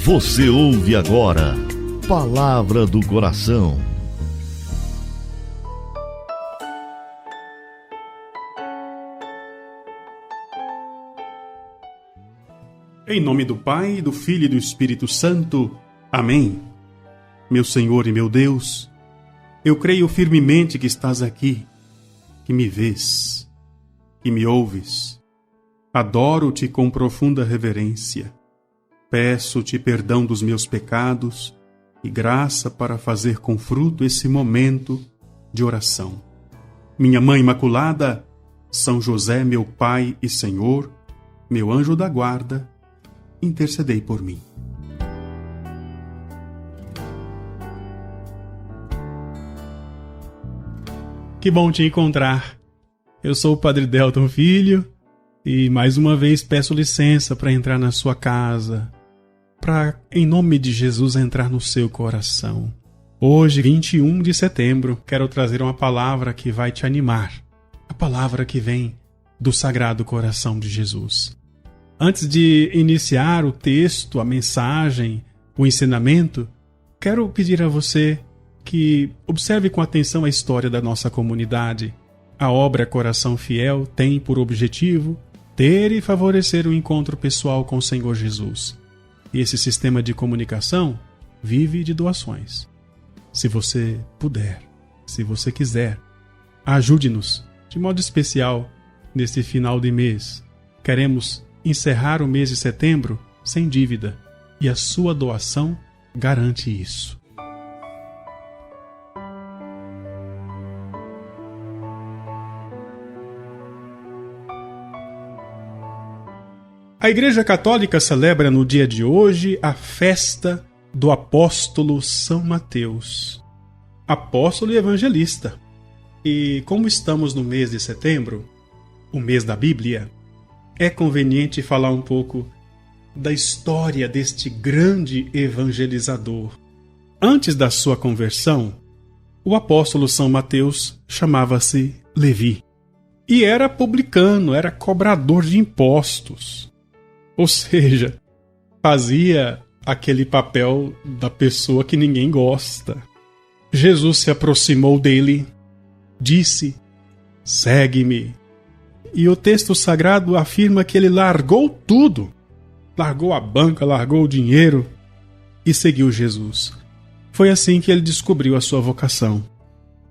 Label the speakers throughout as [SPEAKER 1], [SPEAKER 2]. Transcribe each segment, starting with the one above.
[SPEAKER 1] Você ouve agora Palavra do Coração.
[SPEAKER 2] Em nome do Pai, do Filho e do Espírito Santo. Amém. Meu Senhor e meu Deus, eu creio firmemente que estás aqui, que me vês, que me ouves. Adoro-te com profunda reverência. Peço-te perdão dos meus pecados e graça para fazer com fruto esse momento de oração. Minha Mãe Imaculada, São José, meu Pai e Senhor, meu anjo da guarda, intercedei por mim. Que bom te encontrar. Eu sou o Padre Delton Filho e mais uma vez peço licença para entrar na sua casa, para, em nome de Jesus, entrar no seu coração. Hoje, 21 de setembro, quero trazer uma palavra que vai te animar. A palavra que vem do Sagrado Coração de Jesus. Antes de iniciar o texto, a mensagem, o ensinamento, quero pedir a você que observe com atenção a história da nossa comunidade. A obra Coração Fiel tem por objetivo ter e favorecer o encontro pessoal com o Senhor Jesus. E esse sistema de comunicação vive de doações. Se você puder, se você quiser, ajude-nos de modo especial neste final de mês. Queremos encerrar o mês de setembro sem dívida e a sua doação garante isso. A Igreja Católica celebra no dia de hoje a festa do apóstolo São Mateus, apóstolo e evangelista. E como estamos no mês de setembro, o mês da Bíblia, é conveniente falar um pouco da história deste grande evangelizador. Antes da sua conversão, o apóstolo São Mateus chamava-se Levi e era publicano, era cobrador de impostos. Ou seja, fazia aquele papel da pessoa que ninguém gosta. Jesus se aproximou dele, disse: "Segue-me." E o texto sagrado afirma que ele largou tudo. Largou a banca, largou o dinheiro e seguiu Jesus. Foi assim que ele descobriu a sua vocação.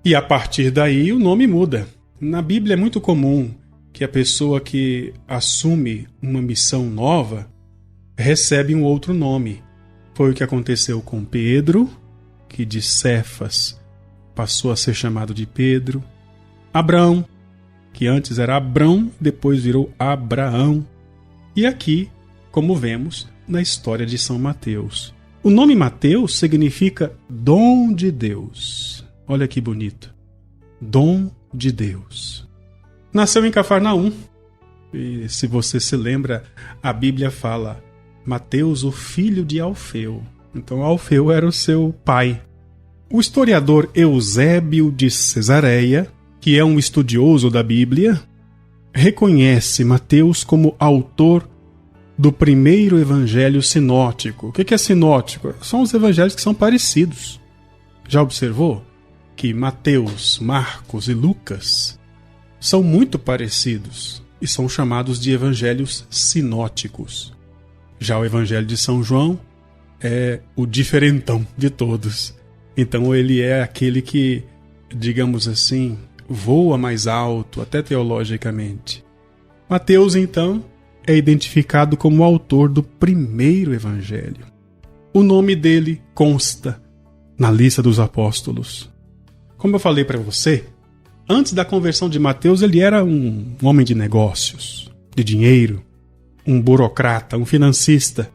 [SPEAKER 2] E a partir daí o nome muda. Na Bíblia é muito comum que a pessoa que assume uma missão nova recebe um outro nome. Foi o que aconteceu com Pedro, que de Cefas passou a ser chamado de Pedro. Abraão, que antes era Abrão, depois virou Abraão. E aqui, como vemos na história de São Mateus. O nome Mateus significa dom de Deus. Olha que bonito. Dom de Deus. Nasceu em Cafarnaum. E se você se lembra, a Bíblia fala Mateus, o filho de Alfeu. Então Alfeu era o seu pai. O historiador Eusébio de Cesareia, que é um estudioso da Bíblia, reconhece Mateus como autor do primeiro evangelho sinótico. O que é sinótico? São os evangelhos que são parecidos. Já observou que Mateus, Marcos e Lucas são muito parecidos e são chamados de evangelhos sinóticos. Já o evangelho de São João é o diferentão de todos. Então ele é aquele que, digamos assim, voa mais alto, até teologicamente. Mateus, então, é identificado como autor do primeiro evangelho. O nome dele consta na lista dos apóstolos. Como eu falei para você, antes da conversão de Mateus, ele era um homem de negócios, de dinheiro, um burocrata, um financista.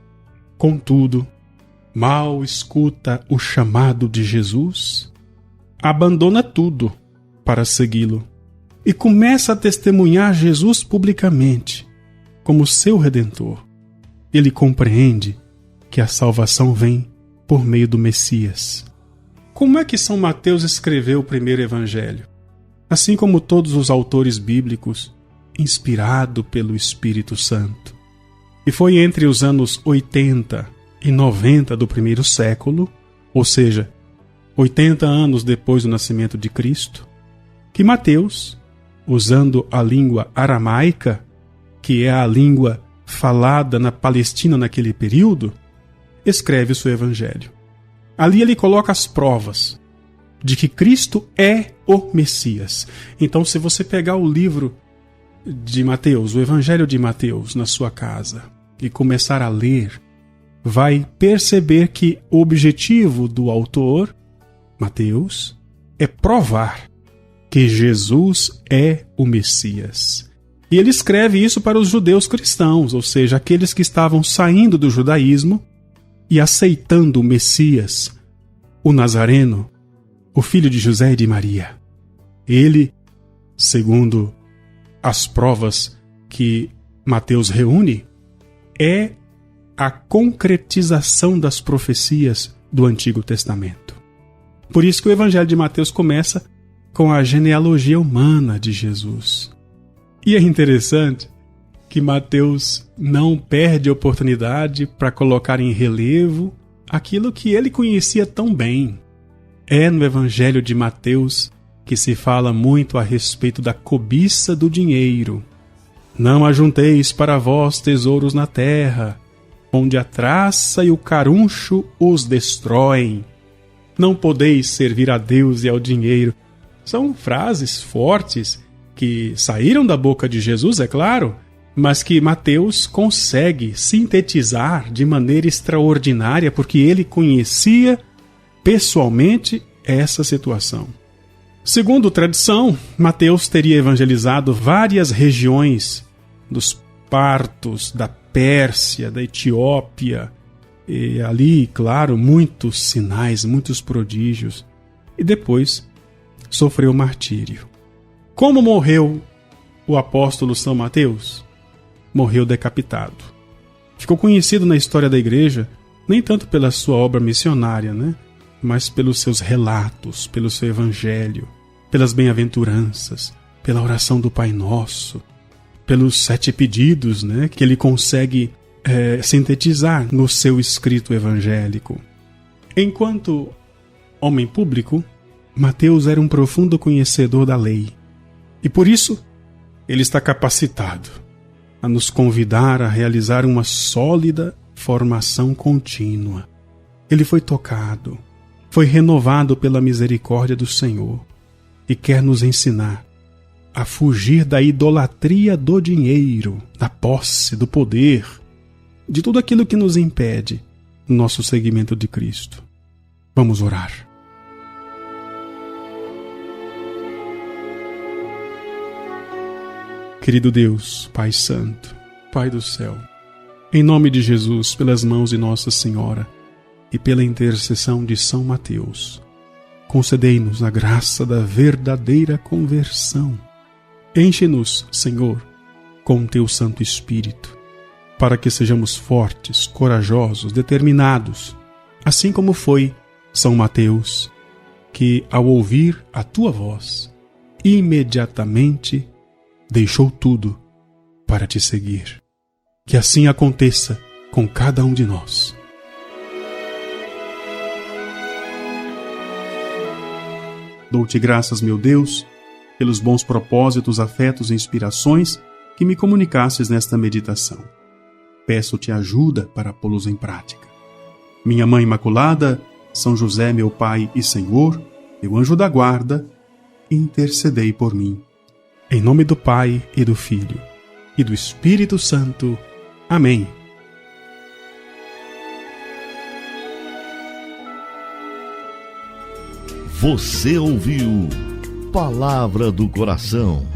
[SPEAKER 2] Contudo, mal escuta o chamado de Jesus, abandona tudo para segui-lo e começa a testemunhar Jesus publicamente como seu Redentor. Ele compreende que a salvação vem por meio do Messias. Como é que São Mateus escreveu o primeiro evangelho? Assim como todos os autores bíblicos, inspirado pelo Espírito Santo. E foi entre os anos 80 390 do primeiro século, ou seja, 80 anos depois do nascimento de Cristo, que Mateus, usando a língua aramaica, que é a língua falada na Palestina naquele período, escreve o seu evangelho. Ali ele coloca as provas de que Cristo é o Messias. Então, se você pegar o livro de Mateus, o Evangelho de Mateus, na sua casa e começar a ler, vai perceber que o objetivo do autor, Mateus, é provar que Jesus é o Messias. E ele escreve isso para os judeus cristãos, ou seja, aqueles que estavam saindo do judaísmo e aceitando o Messias, o Nazareno, o filho de José e de Maria. Ele, segundo as provas que Mateus reúne, é a concretização das profecias do Antigo Testamento. Por isso que o Evangelho de Mateus começa com a genealogia humana de Jesus. E é interessante que Mateus não perde a oportunidade para colocar em relevo aquilo que ele conhecia tão bem. É no Evangelho de Mateus que se fala muito a respeito da cobiça do dinheiro. Não ajunteis para vós tesouros na terra, onde a traça e o caruncho os destroem. Não podeis servir a Deus e ao dinheiro. São frases fortes que saíram da boca de Jesus, é claro, mas que Mateus consegue sintetizar de maneira extraordinária, porque ele conhecia pessoalmente essa situação. Segundo tradição, Mateus teria evangelizado várias regiões dos Partos, da Pérsia, da Etiópia, e ali, claro, muitos sinais, muitos prodígios, e depois sofreu martírio. Como morreu o apóstolo São Mateus? Morreu decapitado. Ficou conhecido na história da igreja, nem tanto pela sua obra missionária, mas pelos seus relatos, pelo seu evangelho, pelas bem-aventuranças, pela oração do Pai Nosso, pelos 7 pedidos, que ele consegue sintetizar no seu escrito evangélico. Enquanto homem público, Mateus era um profundo conhecedor da lei. E por isso, ele está capacitado a nos convidar a realizar uma sólida formação contínua. Ele foi tocado, foi renovado pela misericórdia do Senhor e quer nos ensinar a fugir da idolatria do dinheiro, da posse, do poder, de tudo aquilo que nos impede no nosso seguimento de Cristo. Vamos orar. Querido Deus, Pai Santo, Pai do céu, em nome de Jesus, pelas mãos de Nossa Senhora e pela intercessão de São Mateus, concedei-nos a graça da verdadeira conversão. Enche-nos, Senhor, com Teu Santo Espírito, para que sejamos fortes, corajosos, determinados, assim como foi São Mateus, que, ao ouvir a Tua voz, imediatamente deixou tudo para Te seguir. Que assim aconteça com cada um de nós. Dou-te graças, meu Deus, pelos bons propósitos, afetos e inspirações que me comunicasses nesta meditação. Peço-te ajuda para pô-los em prática. Minha Mãe Imaculada, São José, meu Pai e Senhor, meu anjo da guarda, intercedei por mim. Em nome do Pai e do Filho e do Espírito Santo. Amém.
[SPEAKER 1] Você ouviu Palavra do Coração.